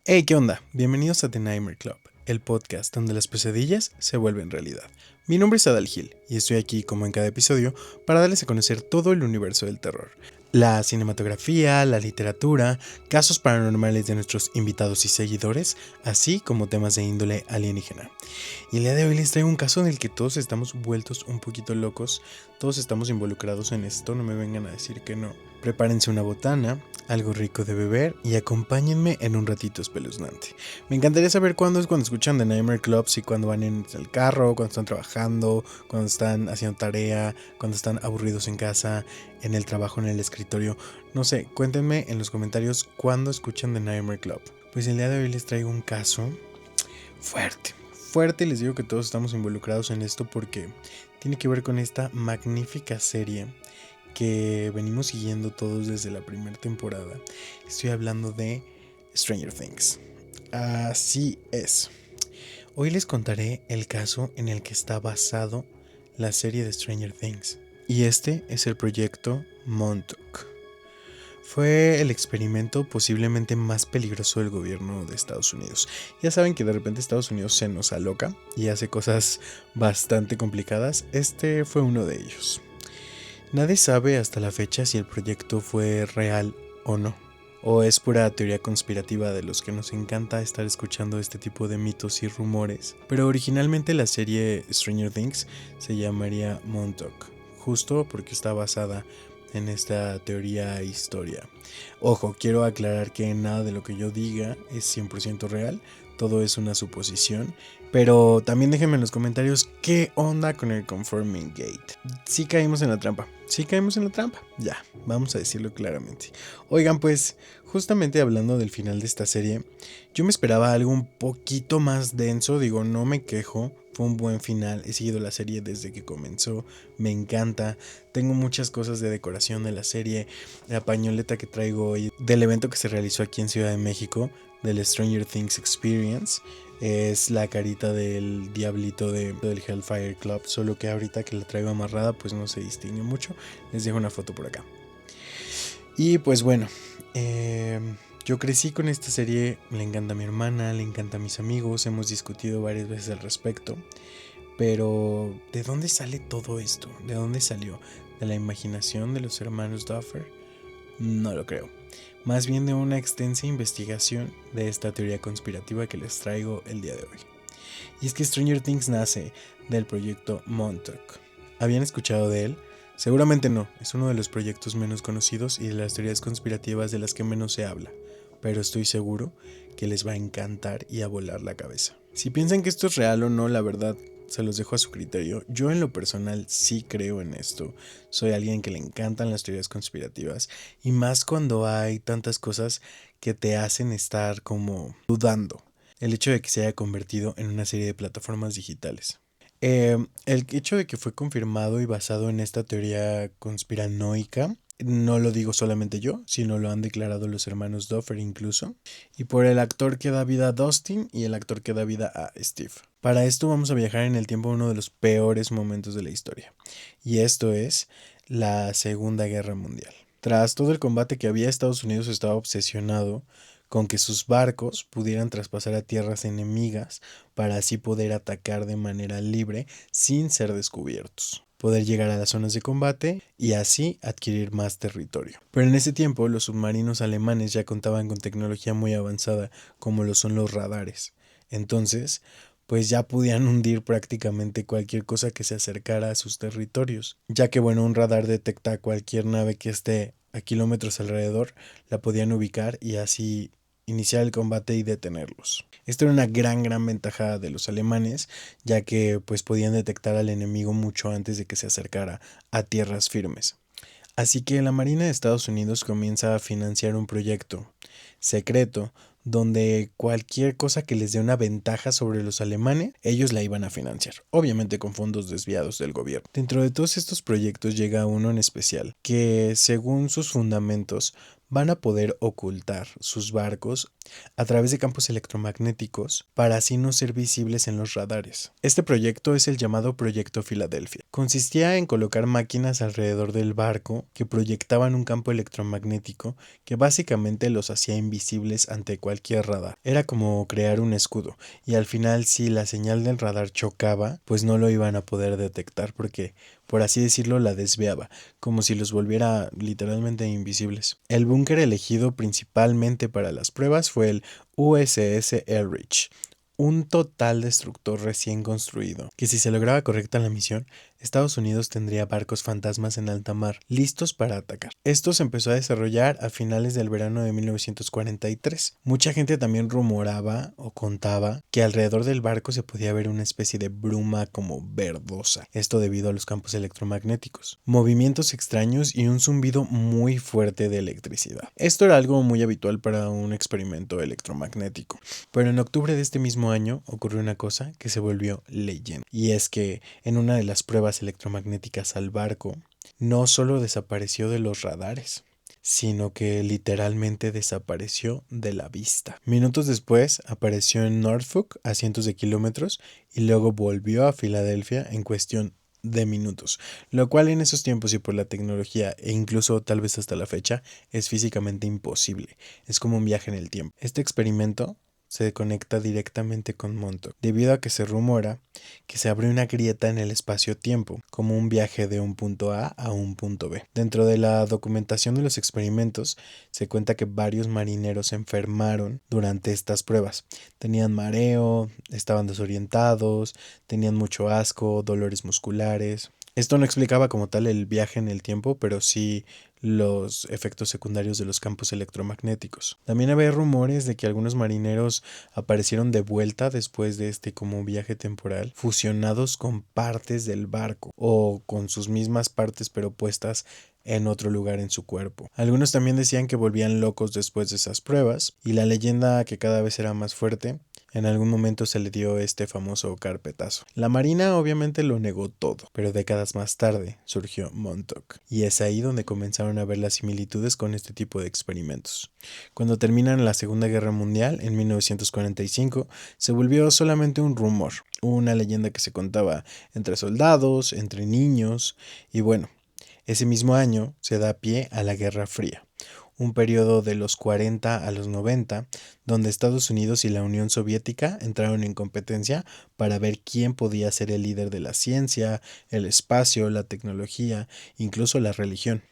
Hey, ¿qué onda? Bienvenidos a The Nightmare Club, el podcast donde las pesadillas se vuelven realidad. Mi nombre es Adal Gil y estoy aquí, como en cada episodio, para darles a conocer todo el universo del terror. La cinematografía, la literatura, casos paranormales de nuestros invitados y seguidores, así como temas de índole alienígena. Y el día de hoy les traigo un caso en el que todos estamos vueltos un poquito locos, todos estamos involucrados en esto, no me vengan a decir que no. Prepárense una botana, algo rico de beber y acompáñenme en un ratito espeluznante. Me encantaría saber cuándo es cuando escuchan The Nightmare Club, si cuando van en el carro, cuando están trabajando, cuando están haciendo tarea, cuando están aburridos en casa, en el trabajo, en el escritorio. No sé, cuéntenme en los comentarios cuándo escuchan The Nightmare Club. Pues el día de hoy les traigo un caso fuerte. Fuerte, les digo que todos estamos involucrados en esto porque tiene que ver con esta magnífica serie que venimos siguiendo todos desde la primera temporada. Estoy hablando de Stranger Things. Así es. Hoy les contaré el caso en el que está basado la serie de Stranger Things. Y este es el proyecto Montauk. Fue el experimento posiblemente más peligroso del gobierno de Estados Unidos. Ya saben que de repente Estados Unidos se nos aloca y hace cosas bastante complicadas. Este fue uno de ellos. Nadie sabe hasta la fecha si el proyecto fue real o no, o es pura teoría conspirativa de los que nos encanta estar escuchando este tipo de mitos y rumores. Pero originalmente la serie Stranger Things se llamaría Montauk, justo porque está basada en esta teoría e historia. Ojo, quiero aclarar que nada de lo que yo diga es 100% real, todo es una suposición. Pero también déjenme en los comentarios qué onda con el Confirming Gate. Sí caímos en la trampa. Sí caímos en la trampa. Ya, vamos a decirlo claramente. Oigan, pues, justamente hablando del final de esta serie, yo me esperaba algo un poquito más denso. Digo, no me quejo. Fue un buen final. He seguido la serie desde que comenzó. Me encanta. Tengo muchas cosas de decoración de la serie. La pañoleta que traigo hoy del evento que se realizó aquí en Ciudad de México, del Stranger Things Experience, es la carita del diablito del Hellfire Club, solo que ahorita que la traigo amarrada pues no se distingue mucho. Les dejo una foto por acá. Y pues bueno, yo crecí con esta serie, le encanta a mi hermana, le encanta a mis amigos, hemos discutido varias veces al respecto. Pero, ¿de dónde sale todo esto? ¿De dónde salió? ¿De la imaginación de los hermanos Duffer? No lo creo. Más bien de una extensa investigación de esta teoría conspirativa que les traigo el día de hoy. Y es que Stranger Things nace del proyecto Montauk. ¿Habían escuchado de él? Seguramente no, es uno de los proyectos menos conocidos y de las teorías conspirativas de las que menos se habla, pero estoy seguro que les va a encantar y a volar la cabeza. Si piensan que esto es real o no, la verdad se los dejo a su criterio. Yo en lo personal sí creo en esto. Soy alguien que le encantan las teorías conspirativas y más cuando hay tantas cosas que te hacen estar como dudando. El hecho de que se haya convertido en una serie de plataformas digitales. El hecho de que fue confirmado y basado en esta teoría conspiranoica, no lo digo solamente yo, sino lo han declarado los hermanos Duffer incluso, y por el actor que da vida a Dustin y el actor que da vida a Steve. Para esto vamos a viajar en el tiempo a uno de los peores momentos de la historia, y esto es la Segunda Guerra Mundial. Tras todo el combate que había, Estados Unidos estaba obsesionado con que sus barcos pudieran traspasar a tierras enemigas para así poder atacar de manera libre sin ser descubiertos, poder llegar a las zonas de combate y así adquirir más territorio. Pero en ese tiempo los submarinos alemanes ya contaban con tecnología muy avanzada como lo son los radares. Entonces, pues ya podían hundir prácticamente cualquier cosa que se acercara a sus territorios, ya que bueno, un radar detecta cualquier nave que esté a kilómetros alrededor, la podían ubicar y así iniciar el combate y detenerlos. Esto era una gran ventaja de los alemanes, ya que pues podían detectar al enemigo mucho antes de que se acercara a tierras firmes. Así que la Marina de Estados Unidos comienza a financiar un proyecto secreto donde cualquier cosa que les dé una ventaja sobre los alemanes, ellos la iban a financiar, obviamente con fondos desviados del gobierno. Dentro de todos estos proyectos llega uno en especial, que según sus fundamentos van a poder ocultar sus barcos a través de campos electromagnéticos para así no ser visibles en los radares. Este proyecto es el llamado Proyecto Filadelfia. Consistía en colocar máquinas alrededor del barco que proyectaban un campo electromagnético que básicamente los hacía invisibles ante cualquier radar. Era como crear un escudo, y al final si la señal del radar chocaba, pues no lo iban a poder detectar porque, por así decirlo, la desviaba, como si los volviera literalmente invisibles. El búnker elegido principalmente para las pruebas fue el USS Eldridge, un total destructor recién construido, que si se lograba correcta la misión, Estados Unidos tendría barcos fantasmas en alta mar, listos para atacar. Esto se empezó a desarrollar a finales del verano de 1943. Mucha gente también rumoraba o contaba que alrededor del barco se podía ver una especie de bruma como verdosa, esto debido a los campos electromagnéticos, movimientos extraños y un zumbido muy fuerte de electricidad. Esto era algo muy habitual para un experimento electromagnético, pero en octubre de este mismo año ocurrió una cosa que se volvió leyenda, y es que en una de las pruebas electromagnéticas al barco, no solo desapareció de los radares, sino que literalmente desapareció de la vista. Minutos después apareció en Norfolk a cientos de kilómetros y luego volvió a Filadelfia en cuestión de minutos, lo cual en esos tiempos y por la tecnología e incluso tal vez hasta la fecha es físicamente imposible. Es como un viaje en el tiempo. Este experimento se conecta directamente con Montauk, debido a que se rumora que se abre una grieta en el espacio-tiempo, como un viaje de un punto A un punto B. Dentro de la documentación de los experimentos, se cuenta que varios marineros se enfermaron durante estas pruebas. Tenían mareo, estaban desorientados, tenían mucho asco, dolores musculares. Esto no explicaba como tal el viaje en el tiempo, pero sí los efectos secundarios de los campos electromagnéticos. También había rumores de que algunos marineros aparecieron de vuelta después de este como viaje temporal, fusionados con partes del barco o con sus mismas partes pero puestas en otro lugar en su cuerpo. Algunos también decían que volvían locos después de esas pruebas, y la leyenda, que cada vez era más fuerte, en algún momento se le dio este famoso carpetazo. La Marina obviamente lo negó todo, pero décadas más tarde surgió Montauk, y es ahí donde comenzaron a ver las similitudes con este tipo de experimentos. Cuando terminan la Segunda Guerra Mundial, en 1945, se volvió solamente un rumor, una leyenda que se contaba entre soldados, entre niños, y bueno, ese mismo año se da pie a la Guerra Fría, un periodo de los 40 a los 90, donde Estados Unidos y la Unión Soviética entraron en competencia para ver quién podía ser el líder de la ciencia, el espacio, la tecnología, incluso la religión.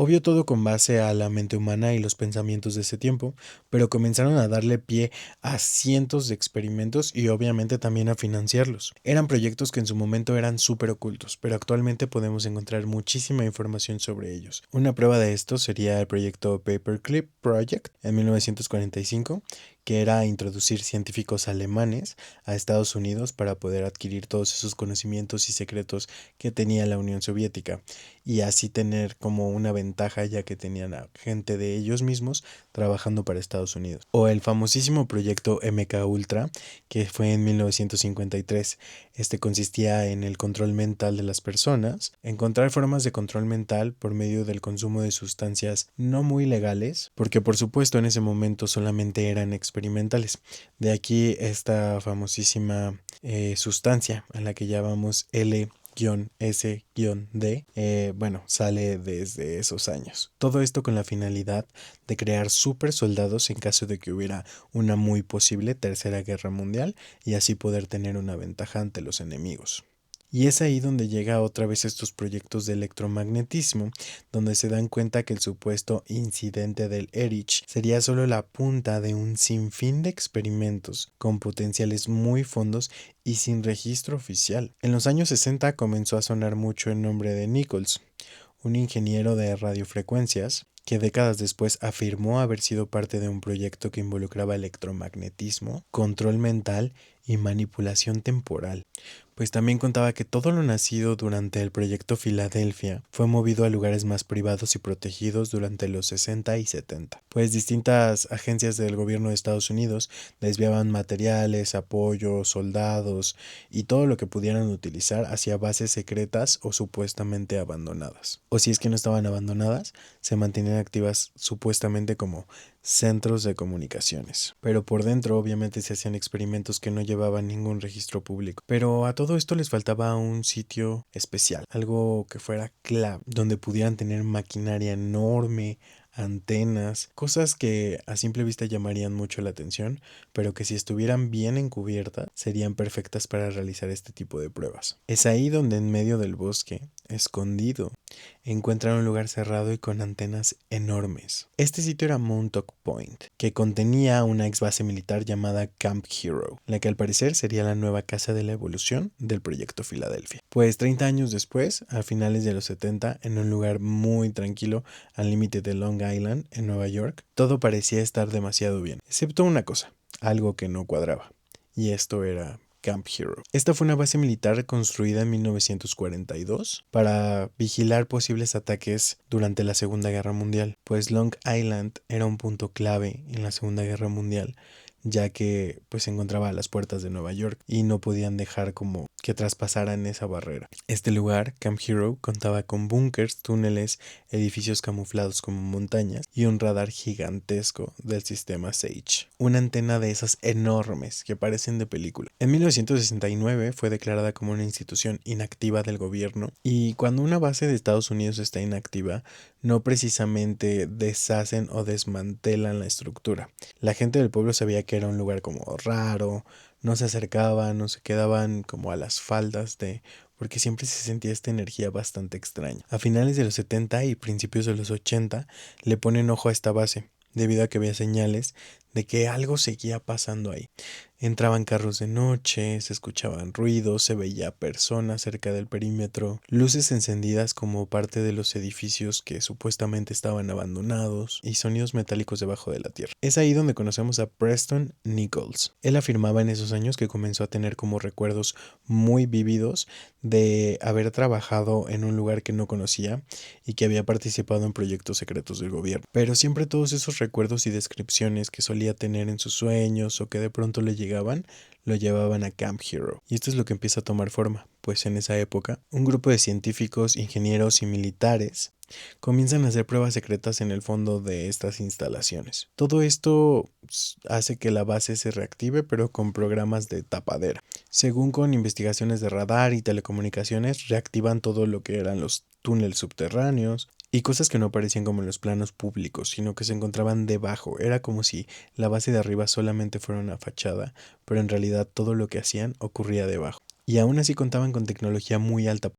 Obvio todo con base a la mente humana y los pensamientos de ese tiempo, pero comenzaron a darle pie a cientos de experimentos y obviamente también a financiarlos. Eran proyectos que en su momento eran súper ocultos, pero actualmente podemos encontrar muchísima información sobre ellos. Una prueba de esto sería el proyecto Paperclip Project en 1945, que era introducir científicos alemanes a Estados Unidos para poder adquirir todos esos conocimientos y secretos que tenía la Unión Soviética, y así tener como una ventaja ya que tenían a gente de ellos mismos trabajando para Estados Unidos. O el famosísimo proyecto MK Ultra, que fue en 1953. Este consistía en el control mental de las personas, encontrar formas de control mental por medio del consumo de sustancias no muy legales, porque por supuesto en ese momento solamente eran experimentales. De aquí esta famosísima sustancia a la que llamamos L-S-D, bueno, sale desde esos años. Todo esto con la finalidad de crear super soldados en caso de que hubiera una muy posible tercera guerra mundial, y así poder tener una ventaja ante los enemigos. Y es ahí donde llega otra vez estos proyectos de electromagnetismo, donde se dan cuenta que el supuesto incidente del Erich sería solo la punta de un sinfín de experimentos con potenciales muy fondos y sin registro oficial. En los años 60 comenzó a sonar mucho el nombre de Nichols, un ingeniero de radiofrecuencias que décadas después afirmó haber sido parte de un proyecto que involucraba electromagnetismo, control mental y manipulación temporal. Pues también contaba que todo lo nacido durante el proyecto Filadelfia fue movido a lugares más privados y protegidos durante los 60 y 70. Pues distintas agencias del gobierno de Estados Unidos desviaban materiales, apoyo, soldados y todo lo que pudieran utilizar hacia bases secretas o supuestamente abandonadas. O si es que no estaban abandonadas, se mantenían activas supuestamente como centros de comunicaciones. Pero por dentro obviamente se hacían experimentos que no llevaban ningún registro público. Pero a todo esto les faltaba un sitio especial, algo que fuera clave, donde pudieran tener maquinaria enorme, antenas, cosas que a simple vista llamarían mucho la atención, pero que si estuvieran bien encubiertas serían perfectas para realizar este tipo de pruebas. Es ahí donde en medio del bosque, escondido, encuentran un lugar cerrado y con antenas enormes. Este sitio era Montauk Point, que contenía una ex base militar llamada Camp Hero, la que al parecer sería la nueva casa de la evolución del proyecto Filadelfia. Pues 30 años después, a finales de los 70, en un lugar muy tranquilo al límite de Long Island, en Nueva York, todo parecía estar demasiado bien, excepto una cosa, algo que no cuadraba, y esto era Camp Hero. Esta fue una base militar construida en 1942 para vigilar posibles ataques durante la Segunda Guerra Mundial, pues Long Island era un punto clave en la Segunda Guerra Mundial, ya que pues se encontraba a las puertas de Nueva York y no podían dejar como que traspasaran esa barrera. Este lugar, Camp Hero, contaba con búnkers, túneles, edificios camuflados como montañas y un radar gigantesco del sistema SAGE, una antena de esas enormes que parecen de película. En 1969 fue declarada como una institución inactiva del gobierno, y cuando una base de Estados Unidos está inactiva, no precisamente deshacen o desmantelan la estructura. La gente del pueblo sabía que era un lugar como raro, no se acercaban, no se quedaban como a las faldas de, porque siempre se sentía esta energía bastante extraña. A finales de los 70 y principios de los 80 le ponen ojo a esta base, debido a que había señales de que algo seguía pasando ahí. Entraban carros de noche, se escuchaban ruidos, se veía personas cerca del perímetro, luces encendidas como parte de los edificios que supuestamente estaban abandonados y sonidos metálicos debajo de la tierra. Es ahí donde conocemos a Preston Nichols. Él afirmaba en esos años que comenzó a tener como recuerdos muy vívidos de haber trabajado en un lugar que no conocía y que había participado en proyectos secretos del gobierno. Pero siempre todos esos recuerdos y descripciones que solía tener en sus sueños o que de pronto le llegaban, lo llevaban a Camp Hero. Y esto es lo que empieza a tomar forma, pues en esa época, un grupo de científicos, ingenieros y militares comienzan a hacer pruebas secretas en el fondo de estas instalaciones. Todo esto hace que la base se reactive, pero con programas de tapadera. Según con investigaciones de radar y telecomunicaciones, reactivan todo lo que eran los túneles subterráneos y cosas que no aparecían como en los planos públicos, sino que se encontraban debajo. Era como si la base de arriba solamente fuera una fachada, pero en realidad todo lo que hacían ocurría debajo. Y aún así contaban con tecnología muy alta.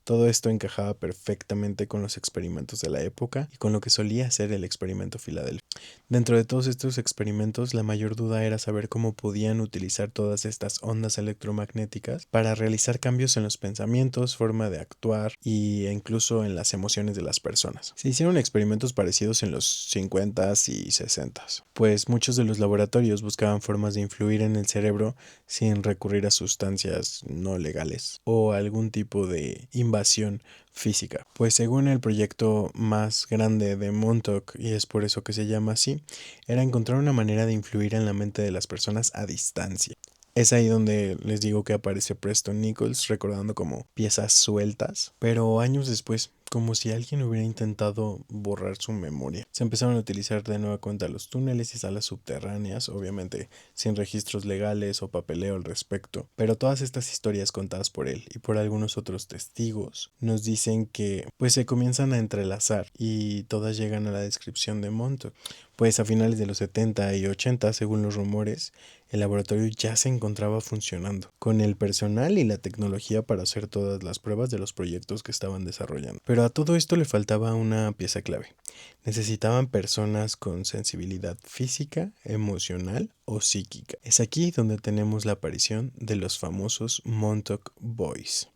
Todo esto encajaba perfectamente con los experimentos de la época y con lo que solía ser el experimento Filadelfia. Dentro de todos estos experimentos, la mayor duda era saber cómo podían utilizar todas estas ondas electromagnéticas para realizar cambios en los pensamientos, forma de actuar e incluso en las emociones de las personas. Se hicieron experimentos parecidos en los 50s y 60s, pues muchos de los laboratorios buscaban formas de influir en el cerebro sin recurrir a sustancias no legales o algún tipo de invasión física. Pues según el proyecto más grande de Montauk, y es por eso que se llama así, era encontrar una manera de influir en la mente de las personas a distancia. Es ahí donde les digo que aparece Preston Nichols recordando como piezas sueltas, pero años después, como si alguien hubiera intentado borrar su memoria. Se empezaron a utilizar de nueva cuenta los túneles y salas subterráneas, obviamente sin registros legales o papeleo al respecto, pero todas estas historias contadas por él y por algunos otros testigos nos dicen que pues se comienzan a entrelazar y todas llegan a la descripción de Montauk. Pues a finales de los 70 y 80, según los rumores, el laboratorio ya se encontraba funcionando, con el personal y la tecnología para hacer todas las pruebas de los proyectos que estaban desarrollando. Pero a todo esto le faltaba una pieza clave. Necesitaban personas con sensibilidad física, emocional o psíquica. Es aquí donde tenemos la aparición de los famosos Montauk Boys.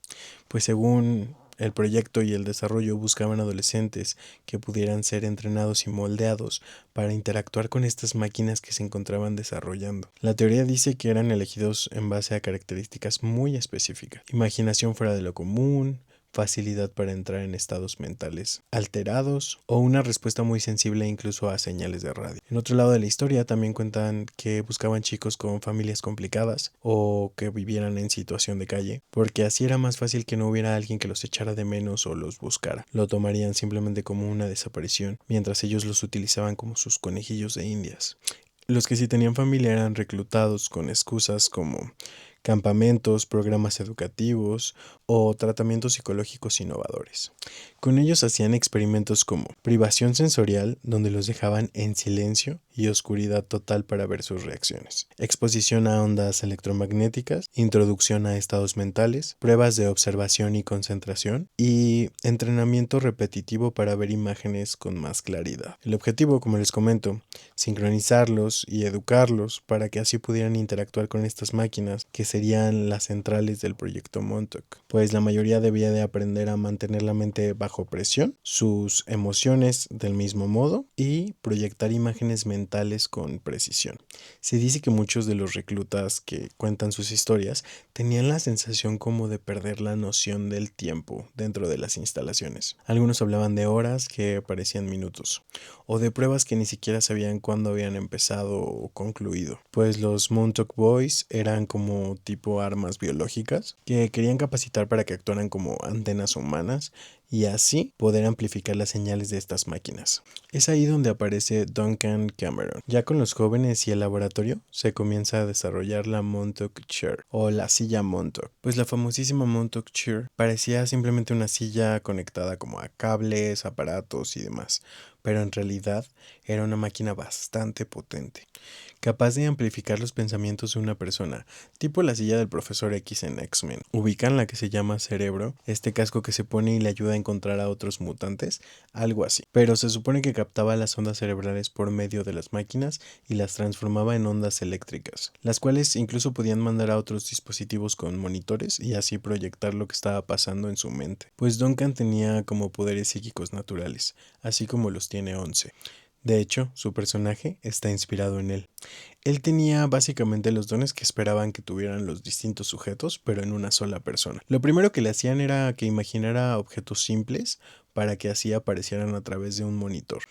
Pues según El proyecto y el desarrollo buscaban adolescentes que pudieran ser entrenados y moldeados para interactuar con estas máquinas que se encontraban desarrollando. La teoría dice que eran elegidos en base a características muy específicas: imaginación fuera de lo común, facilidad para entrar en estados mentales alterados o una respuesta muy sensible incluso a señales de radio. En otro lado de la historia también cuentan que buscaban chicos con familias complicadas o que vivieran en situación de calle, porque así era más fácil que no hubiera alguien que los echara de menos o los buscara. Lo tomarían simplemente como una desaparición, mientras ellos los utilizaban como sus conejillos de indias. Los que sí tenían familia eran reclutados con excusas como campamentos, programas educativos o tratamientos psicológicos innovadores. Con ellos hacían experimentos como privación sensorial, donde los dejaban en silencio y oscuridad total para ver sus reacciones, exposición a ondas electromagnéticas, introducción a estados mentales, pruebas de observación y concentración y entrenamiento repetitivo para ver imágenes con más claridad. El objetivo, como les comento, sincronizarlos y educarlos para que así pudieran interactuar con estas máquinas que serían las centrales del proyecto Montauk, pues la mayoría debía de aprender a mantener la mente bajo presión, sus emociones del mismo modo y proyectar imágenes mentales con precisión. Se dice que muchos de los reclutas que cuentan sus historias tenían la sensación como de perder la noción del tiempo dentro de las instalaciones. Algunos hablaban de horas que parecían minutos, o de pruebas que ni siquiera sabían cuándo habían empezado o concluido, pues los Montauk Boys eran como tipo armas biológicas que querían capacitar para que actuaran como antenas humanas y así poder amplificar las señales de estas máquinas. Es ahí donde aparece Duncan Cameron. Ya con los jóvenes y el laboratorio se comienza a desarrollar la Montauk Chair o la silla Montauk, pues la famosísima Montauk Chair parecía simplemente una silla conectada como a cables, aparatos y demás, pero en realidad era una máquina bastante potente, capaz de amplificar los pensamientos de una persona, tipo la silla del profesor X en X-Men. Ubican la que se llama cerebro, este casco que se pone y le ayuda a encontrar a otros mutantes, algo así. Pero se supone que captaba las ondas cerebrales por medio de las máquinas y las transformaba en ondas eléctricas, las cuales incluso podían mandar a otros dispositivos con monitores y así proyectar lo que estaba pasando en su mente. Pues Duncan tenía como poderes psíquicos naturales, así como los tiene Once. De hecho, su personaje está inspirado en él. Él tenía básicamente los dones que esperaban que tuvieran los distintos sujetos, pero en una sola persona. Lo primero que le hacían era que imaginara objetos simples para que así aparecieran a través de un monitor.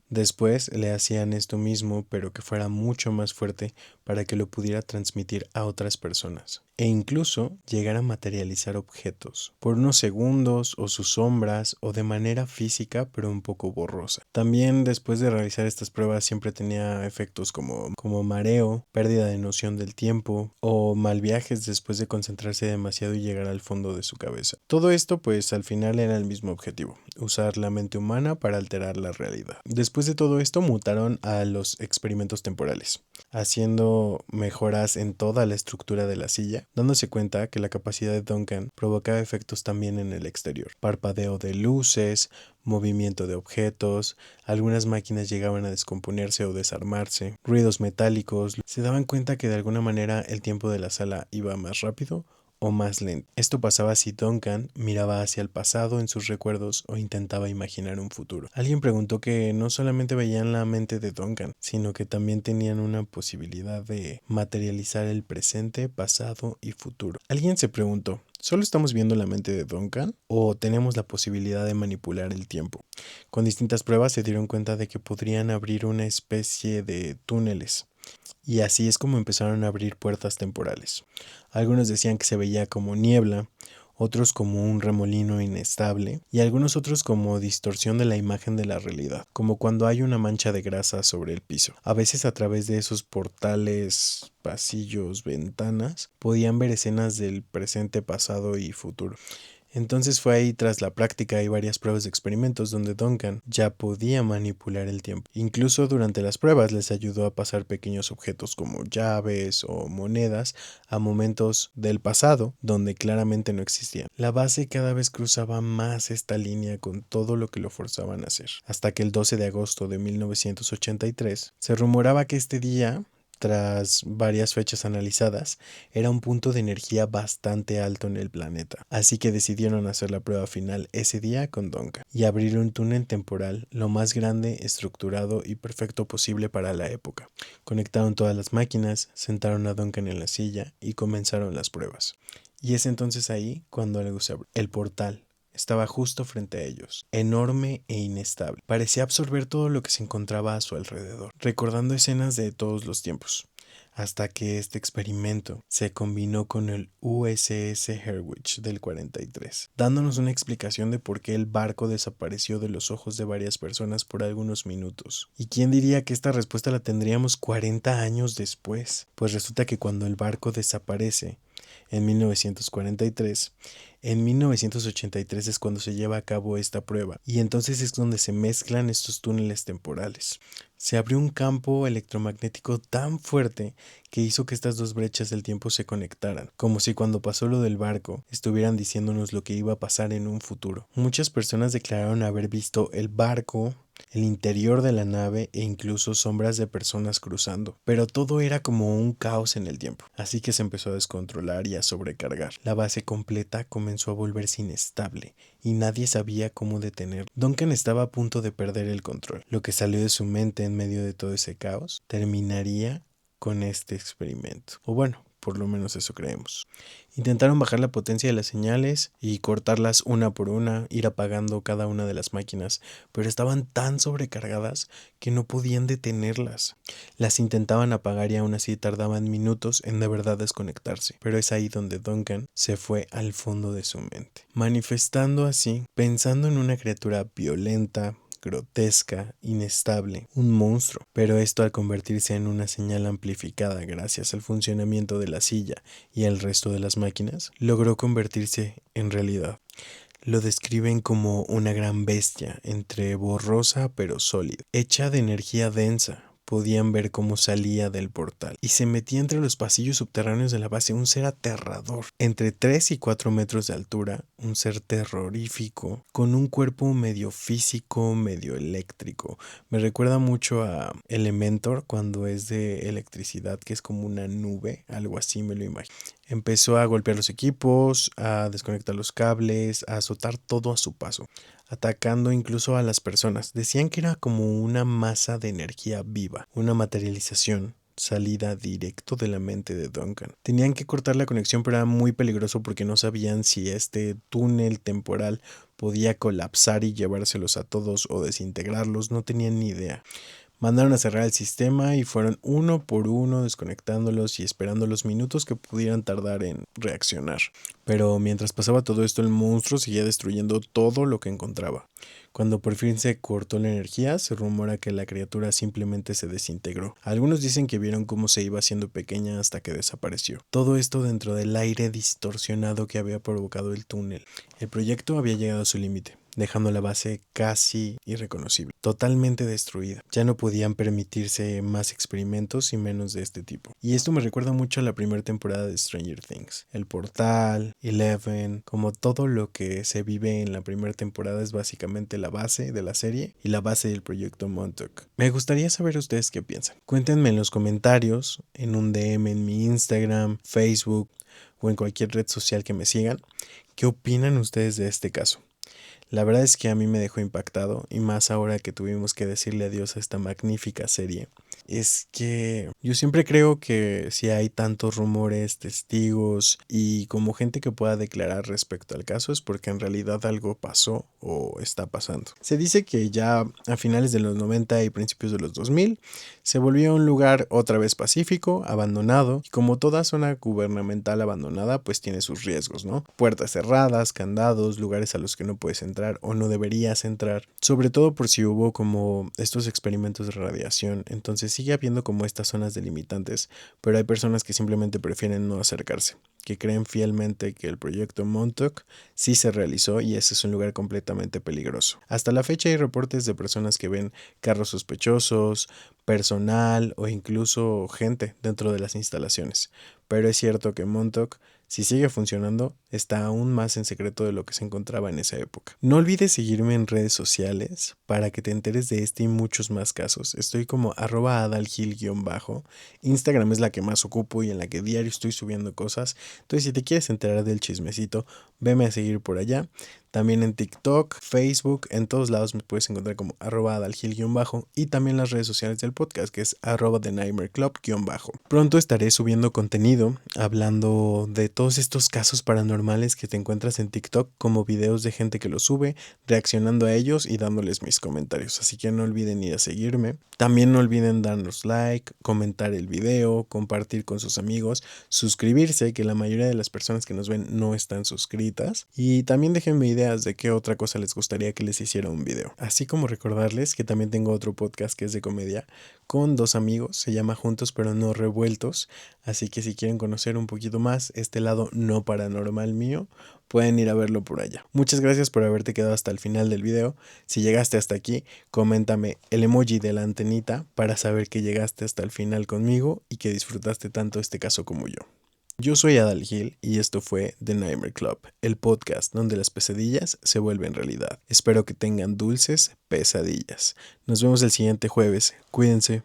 Después le hacían esto mismo, pero que fuera mucho más fuerte para que lo pudiera transmitir a otras personas. E incluso llegar a materializar objetos por unos segundos o sus sombras o de manera física pero un poco borrosa. También después de realizar estas pruebas siempre tenía efectos como mareo, pérdida de noción del tiempo o mal viajes después de concentrarse demasiado y llegar al fondo de su cabeza. Todo esto pues al final era el mismo objetivo: usar la mente humana para alterar la realidad. Después de todo esto mutaron a los experimentos temporales, haciendo mejoras en toda la estructura de la silla, dándose cuenta que la capacidad de Duncan provocaba efectos también en el exterior: parpadeo de luces, movimiento de objetos, algunas máquinas llegaban a descomponerse o desarmarse, ruidos metálicos. Se daban cuenta que de alguna manera el tiempo de la sala iba más rápido o más lento. Esto pasaba si Duncan miraba hacia el pasado en sus recuerdos o intentaba imaginar un futuro. Alguien preguntó que no solamente veían la mente de Duncan, sino que también tenían una posibilidad de materializar el presente, pasado y futuro. Alguien se preguntó: ¿solo estamos viendo la mente de Duncan o tenemos la posibilidad de manipular el tiempo? Con distintas pruebas se dieron cuenta de que podrían abrir una especie de túneles. Y así es como empezaron a abrir puertas temporales. Algunos decían que se veía como niebla, otros como un remolino inestable y algunos otros como distorsión de la imagen de la realidad, como cuando hay una mancha de grasa sobre el piso. A veces a través de esos portales, pasillos, ventanas, podían ver escenas del presente, pasado y futuro. Entonces fue ahí, tras la práctica y varias pruebas de experimentos, donde Duncan ya podía manipular el tiempo. Incluso durante las pruebas les ayudó a pasar pequeños objetos como llaves o monedas a momentos del pasado donde claramente no existían. La base cada vez cruzaba más esta línea con todo lo que lo forzaban a hacer, hasta que el 12 de agosto de 1983 se rumoraba que este día tras varias fechas analizadas, era un punto de energía bastante alto en el planeta. Así que decidieron hacer la prueba final ese día con Duncan y abrir un túnel temporal lo más grande, estructurado y perfecto posible para la época. Conectaron todas las máquinas, sentaron a Duncan en la silla y comenzaron las pruebas. Y es entonces ahí cuando algo se abrió. El portal estaba justo frente a ellos, enorme e inestable. Parecía absorber todo lo que se encontraba a su alrededor, recordando escenas de todos los tiempos, hasta que este experimento se combinó con el USS Hurwitz del 43, dándonos una explicación de por qué el barco desapareció de los ojos de varias personas por algunos minutos. ¿Y quién diría que esta respuesta la tendríamos 40 años después? Pues resulta que cuando el barco desaparece, en 1943, en 1983 es cuando se lleva a cabo esta prueba, y entonces es donde se mezclan estos túneles temporales. Se abrió un campo electromagnético tan fuerte que hizo que estas dos brechas del tiempo se conectaran, como si cuando pasó lo del barco estuvieran diciéndonos lo que iba a pasar en un futuro. Muchas personas declararon haber visto el barco, el interior de la nave e incluso sombras de personas cruzando, pero todo era como un caos en el tiempo, así que se empezó a descontrolar y a sobrecargar. La base completa comenzó a volverse inestable y nadie sabía cómo detener. Duncan estaba a punto de perder el control. Lo que salió de su mente en medio de todo ese caos terminaría con este experimento, o bueno, por lo menos eso creemos. Intentaron bajar la potencia de las señales y cortarlas una por una, ir apagando cada una de las máquinas, pero estaban tan sobrecargadas que no podían detenerlas. Las intentaban apagar y aún así tardaban minutos en de verdad desconectarse, pero es ahí donde Duncan se fue al fondo de su mente, manifestando así, pensando en una criatura violenta, grotesca, inestable, un monstruo, pero esto al convertirse en una señal amplificada gracias al funcionamiento de la silla y el resto de las máquinas, logró convertirse en realidad. Lo describen como una gran bestia, entre borrosa pero sólida, hecha de energía densa. Podían ver cómo salía del portal y se metía entre los pasillos subterráneos de la base, un ser aterrador, entre 3 y 4 metros de altura, un ser terrorífico, con un cuerpo medio físico, medio eléctrico. Me recuerda mucho a Elementor cuando es de electricidad, que es como una nube, algo así me lo imagino. Empezó a golpear los equipos, a desconectar los cables, a azotar todo a su paso, atacando incluso a las personas. Decían que era como una masa de energía viva, una materialización salida directo de la mente de Duncan. Tenían que cortar la conexión, pero era muy peligroso porque no sabían si este túnel temporal podía colapsar y llevárselos a todos o desintegrarlos, no tenían ni idea. Mandaron a cerrar el sistema y fueron uno por uno desconectándolos y esperando los minutos que pudieran tardar en reaccionar. Pero mientras pasaba todo esto, el monstruo seguía destruyendo todo lo que encontraba. Cuando por fin se cortó la energía, se rumora que la criatura simplemente se desintegró. Algunos dicen que vieron cómo se iba haciendo pequeña hasta que desapareció. Todo esto dentro del aire distorsionado que había provocado el túnel. El proyecto había llegado a su límite, dejando la base casi irreconocible, totalmente destruida. Ya no podían permitirse más experimentos y menos de este tipo. Y esto me recuerda mucho a la primera temporada de Stranger Things. El portal, Eleven, como todo lo que se vive en la primera temporada es básicamente la base de la serie y la base del proyecto Montauk. Me gustaría saber ustedes qué piensan. Cuéntenme en los comentarios, en un DM en mi Instagram, Facebook o en cualquier red social que me sigan, ¿qué opinan ustedes de este caso? La verdad es que a mí me dejó impactado, y más ahora que tuvimos que decirle adiós a esta magnífica serie. Es que yo siempre creo que si hay tantos rumores, testigos y como gente que pueda declarar respecto al caso es porque en realidad algo pasó o está pasando. Se dice que ya a finales de los 90 y principios de los 2000 se volvió un lugar otra vez pacífico, abandonado, y como toda zona gubernamental abandonada pues tiene sus riesgos, ¿no? Puertas cerradas, candados, lugares a los que no puedes entrar o no deberías entrar, sobre todo por si hubo como estos experimentos de radiación. Entonces sigue habiendo como estas zonas delimitantes, pero hay personas que simplemente prefieren no acercarse, que creen fielmente que el proyecto Montauk sí se realizó y ese es un lugar completamente peligroso. Hasta la fecha hay reportes de personas que ven carros sospechosos, personal o incluso gente dentro de las instalaciones, pero es cierto que Montauk Si sigue funcionando, está aún más en secreto de lo que se encontraba en esa época. No olvides seguirme en redes sociales para que te enteres de este y muchos más casos. Estoy como @adalgil_. Instagram es la que más ocupo y en la que diario estoy subiendo cosas. Entonces, si te quieres enterar del chismecito, veme a seguir por allá. También en TikTok, Facebook, en todos lados me puedes encontrar como @adalgil_. Y también las redes sociales del podcast, que es @thenightmareclub_. Pronto estaré subiendo contenido hablando de todos estos casos paranormales que te encuentras en TikTok, como videos de gente que los sube, reaccionando a ellos y dándoles mis comentarios. Así que no olviden ir a seguirme. También no olviden darnos like, comentar el video, compartir con sus amigos, suscribirse, que la mayoría de las personas que nos ven no están suscritas. Y también déjenme ideas de qué otra cosa les gustaría que les hiciera un video. Así como recordarles que también tengo otro podcast que es de comedia con dos amigos, se llama Juntos pero no revueltos. Así que si quieren conocer un poquito más este lado no paranormal mío, pueden ir a verlo por allá. Muchas gracias por haberte quedado hasta el final del video. Si llegaste hasta aquí, coméntame el emoji de la antenita para saber que llegaste hasta el final conmigo y que disfrutaste tanto este caso como yo. Yo soy Adal Gil y esto fue The Nightmare Club, el podcast donde las pesadillas se vuelven realidad. Espero que tengan dulces pesadillas. Nos vemos el siguiente jueves. Cuídense.